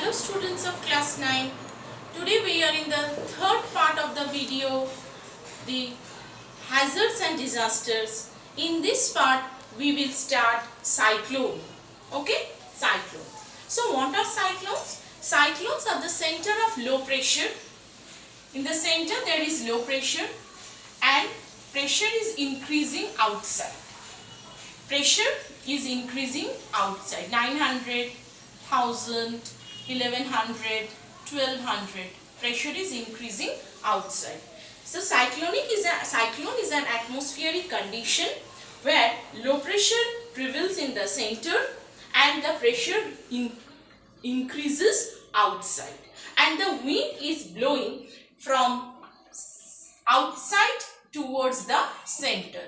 Hello students of class 9. Today we are in the third part of the video, the hazards and disasters. In this part we will start cyclone. Okay, cyclone. So what are cyclones? Cyclones are the center of low pressure. In the center there is low pressure and pressure is increasing outside. Pressure is increasing outside. 900, 1000, 1100, 1200. Pressure is increasing outside. So cyclone is an atmospheric condition where low pressure prevails in the center and the pressure increases outside, and the wind is blowing from outside towards the center.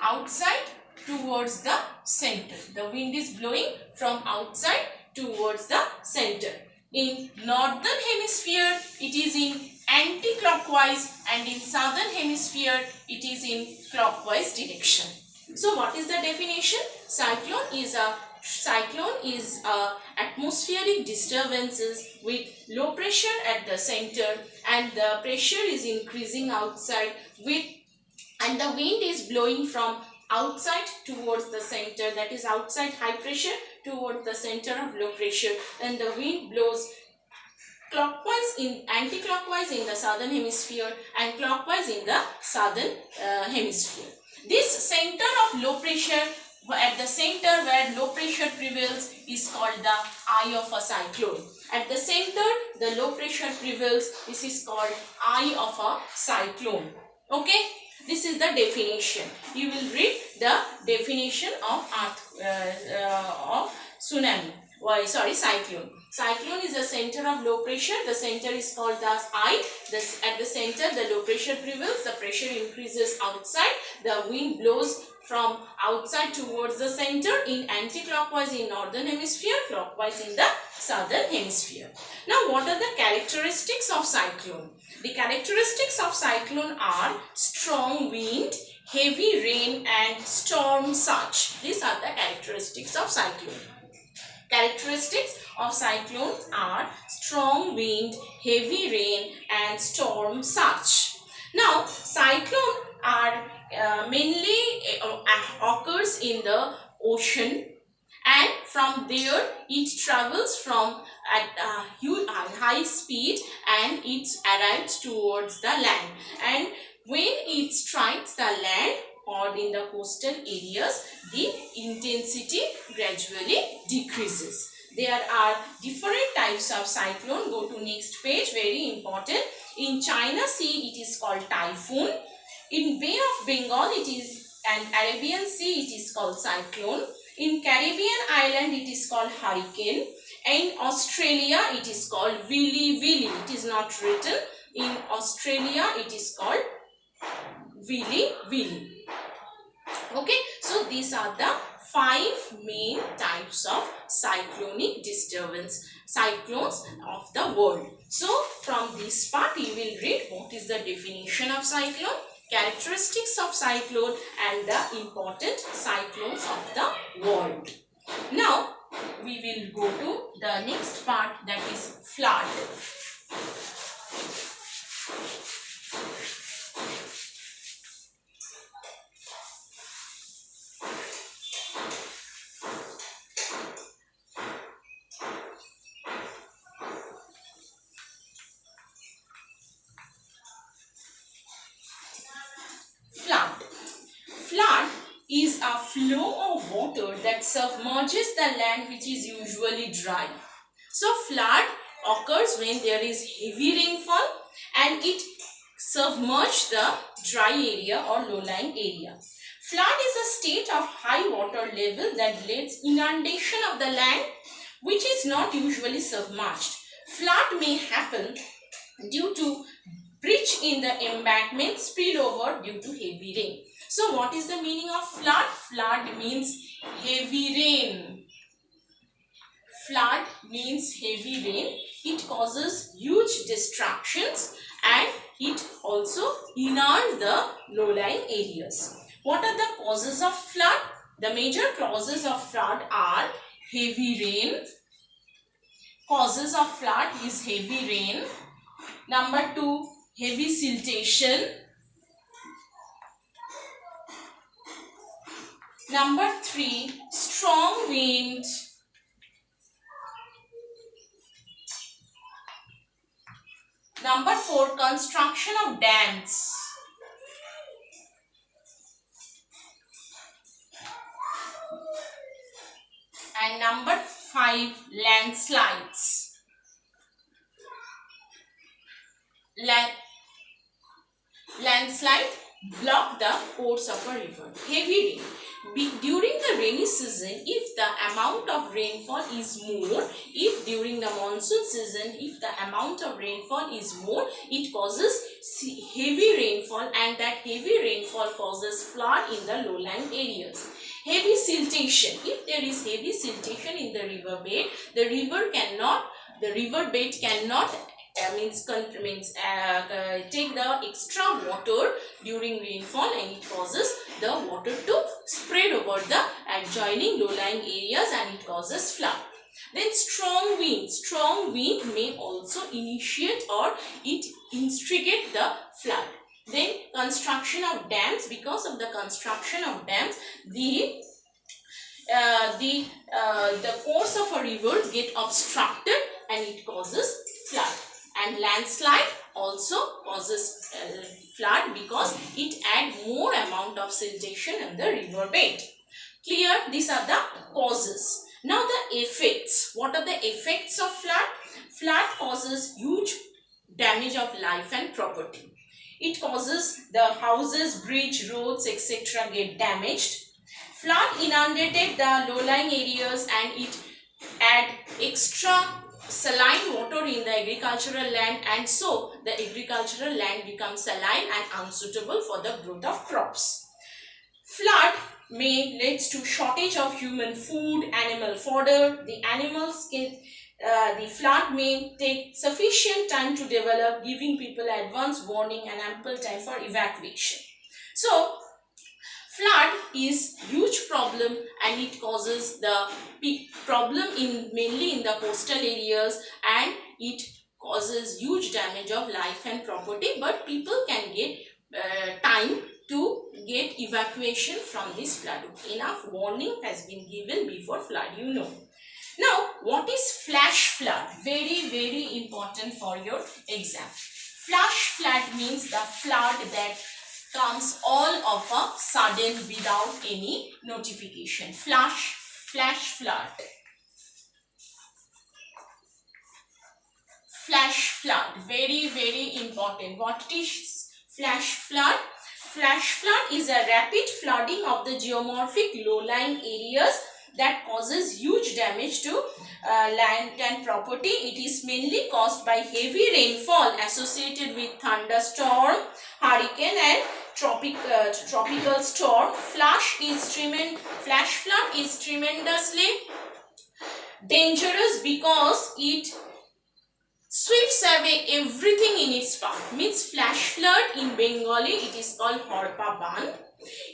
Outside towards the center. The wind is blowing from outside towards the center. In northern hemisphere it is in anti-clockwise and in southern hemisphere it is in clockwise direction. So what is the definition? Cyclone is a atmospheric disturbances with low pressure at the center and the pressure is increasing outside and the wind is blowing from outside towards the center, that is outside high pressure towards the center of low pressure, and the wind blows clockwise in anti-clockwise in the southern hemisphere and clockwise in the southern hemisphere. This center of low pressure, at the center where low pressure prevails, is called the eye of a cyclone. At the center the low pressure prevails, this is called eye of a cyclone. Okay, this is the definition. You will read the definition of tsunami. Cyclone. Cyclone is a center of low pressure. The center is called the eye. At the center the low pressure prevails. The pressure increases outside. The wind blows from outside towards the center in anti-clockwise in northern hemisphere, clockwise in the southern hemisphere. Now what are the characteristics of cyclone? The characteristics of cyclone are strong wind, heavy rain and storm surge. These are the characteristics of cyclone. Characteristics of cyclones are strong wind, heavy rain and storm surge. Now cyclone are mainly occurs in the ocean, and from there it travels from at high speed and it arrives towards the land, and when it strikes the land or in the coastal areas, the intensity gradually decreases. There are different types of cyclone. Go to next page, very important. In China Sea it is called typhoon. In Bay of Bengal it is, and Arabian Sea it is called cyclone. In Caribbean island it is called hurricane. In Australia it is called Willy Willy. It is not written. In Australia it is called Willy Willy. Okay, so these are the 5 main types of cyclonic disturbance, cyclones of the world. So from this part you will read what is the definition of cyclone, characteristics of cyclone and the important cyclones of the world. Now we will go to the next part, that is flood. Flood is a flow of water that submerges the land which is usually dry. So flood occurs when there is heavy rainfall and it submerges the dry area or low-lying area. Flood is a state of high water level that leads inundation of the land which is not usually submerged. Flood may happen due to breach in the embankment, spillover due to heavy rain. So what is the meaning of flood? Flood means heavy rain. Flood means heavy rain. It causes huge destructions and it also inunds the low-lying areas. What are the causes of flood? The major causes of flood are heavy rain, causes of flood is heavy rain. Number 2, heavy siltation. Number 3, strong wind. Number 4, construction of dams. And number 5, landslides. Landslide block the course of a river. Heavy rain. During the rainy season, if the amount of rainfall is more, if during the monsoon season, if the amount of rainfall is more, it causes heavy rainfall, and that heavy rainfall causes flood in the lowlying areas. Heavy siltation. If there is heavy siltation in the river bed, the river bed cannot take the extra water during rainfall, and it causes the water to spread over the adjoining low-lying areas, and it causes flood. Then strong wind. Strong wind may also initiate or it instigate the flood. Then construction of dams. Because of the construction of dams, the course of a river get obstructed and it causes flood. And landslide also causes flood because it adds more amount of siltation in the river bed. Clear? These are the causes. Now the effects. What are the effects of flood? Flood causes huge damage of life and property. It causes the houses, bridge, roads, etc. get damaged. Flood inundated the low-lying areas and it add extra saline water in the agricultural land, and so the agricultural land becomes saline and unsuitable for the growth of crops. Flood may lead to shortage of human food, animal fodder. The animals get the flood may take sufficient time to develop, giving people advance warning and ample time for evacuation. So flood is huge problem, and it causes the problem mainly in the coastal areas, and it causes huge damage of life and property, but people can get time to get evacuation from this flood. Enough warning has been given before flood, you know. Now, what is flash flood? Very, very important for your exam. Flash flood means the flood that comes all of a sudden without any notification. Flash flood. Flash flood. Very, very important. What is flash flood? Flash flood is a rapid flooding of the geomorphic low-lying areas that causes huge damage to land and property. It is mainly caused by heavy rainfall associated with thunderstorm, hurricane and tropical storm. Flash flood is tremendously dangerous because it sweeps away everything in its path. Means flash flood in Bengali it is called Horpa Ban.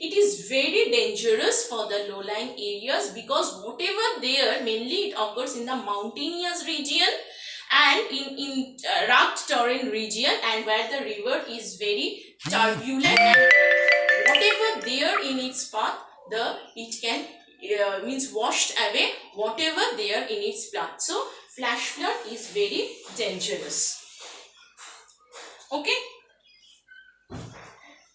It is very dangerous for the low-lying areas because whatever there, mainly it occurs in the mountainous region and in rugged terrain region, and where the river is very turbulent, and whatever there in its path, it can means washed away whatever there in its path. So flash flood is very dangerous. Okay.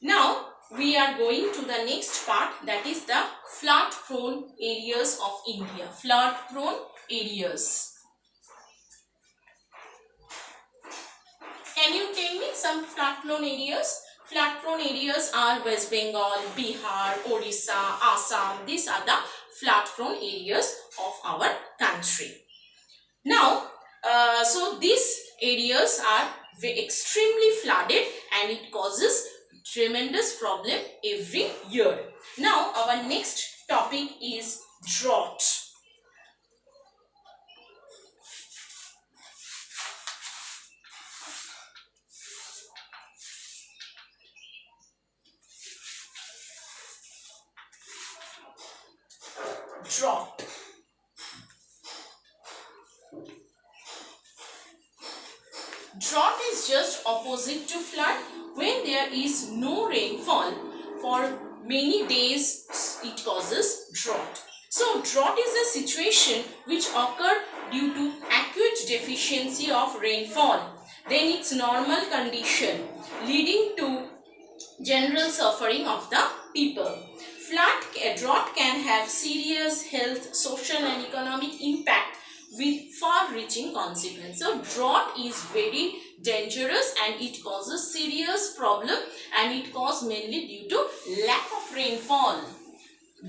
Now we are going to the next part, that is the flood prone areas of India. Flood prone areas. Can you tell me some flood prone areas? Flood prone areas are West Bengal, Bihar, Orissa, Assam. These are the flood prone areas of our country. Now, so these areas are extremely flooded and it causes tremendous problem every year. Now, our next topic is drought. Drought. Drought is just opposite to flood. When there is no rainfall for many days, it causes drought. So drought is a situation which occurs due to acute deficiency of rainfall than its normal condition, leading to general suffering of the people. Drought can have serious health, social and economic impact with far-reaching consequences. So drought is very dangerous and it causes serious problem, and it causes mainly due to lack of rainfall.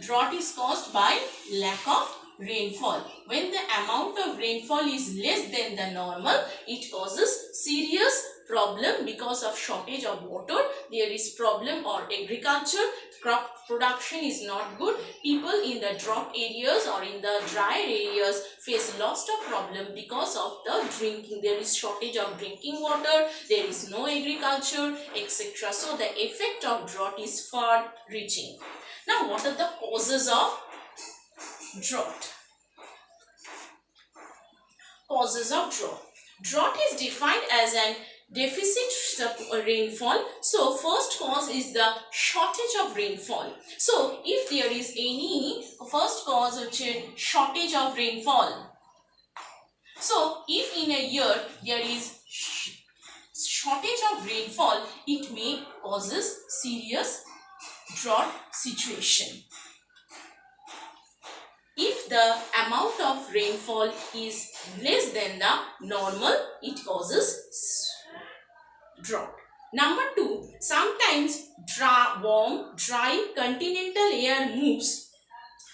Drought is caused by lack of rainfall. When the amount of rainfall is less than the normal, it causes serious problem because of shortage of water. There is problem or agriculture, crop production is not good. People in the drought areas or in the dry areas face lots of problem because of the drinking. There is shortage of drinking water, there is no agriculture, etc. So the effect of drought is far reaching. Now what are the causes of drought? Causes of drought. Drought is defined as an deficit rainfall. So first cause is the shortage of rainfall. So if there is any first cause, which is shortage of rainfall. So if in a year there is shortage of rainfall, it may causes serious drought situation. If the amount of rainfall is less than the normal, it causes drought. Number 2, sometimes warm, dry continental air moves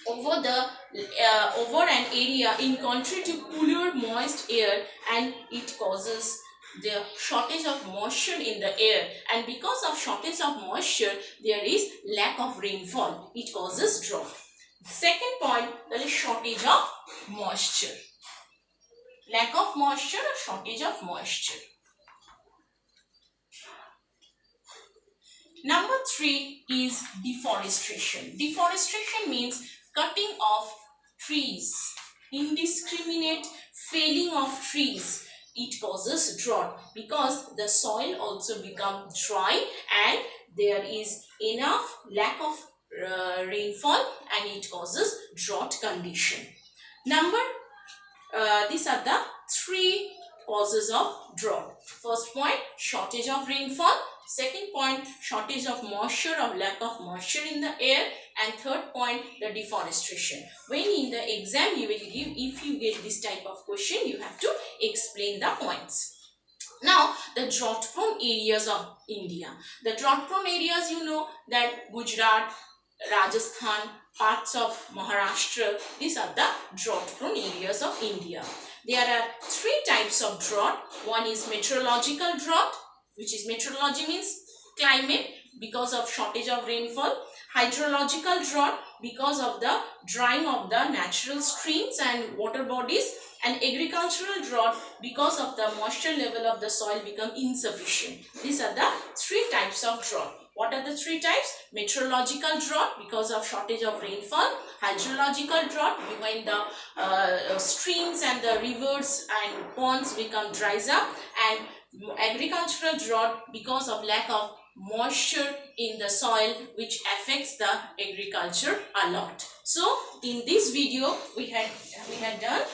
over an area in contrary to cooler, moist air, and it causes the shortage of moisture in the air, and because of shortage of moisture there is lack of rainfall. It causes drought. Second point, there is shortage of moisture. Lack of moisture or shortage of moisture. Number 3 is deforestation. Deforestation means cutting of trees, indiscriminate felling of trees. It causes drought because the soil also becomes dry and there is enough lack of rainfall, and it causes drought condition. These are the 3 causes of drought. First point, shortage of rainfall. Second point, shortage of moisture or lack of moisture in the air. And third point, the deforestation. When in the exam you will give, if you get this type of question, you have to explain the points. Now, the drought prone areas of India. The drought prone areas, you know that Gujarat, Rajasthan, parts of Maharashtra, these are the drought prone areas of India. There are 3 types of drought. One is meteorological drought, which is meteorology means climate because of shortage of rainfall. Hydrological drought because of the drying of the natural streams and water bodies. And agricultural drought because of the moisture level of the soil become insufficient. These are the 3 types of drought. What are the 3 types? Meteorological drought because of shortage of rainfall. Hydrological drought when the streams and the rivers and ponds become dries up. And agricultural drought because of lack of moisture in the soil, which affects the agriculture a lot. So in this video we have done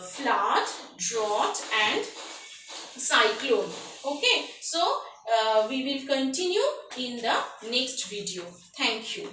flood, drought and cyclone. Okay, so we will continue in the next video. Thank you.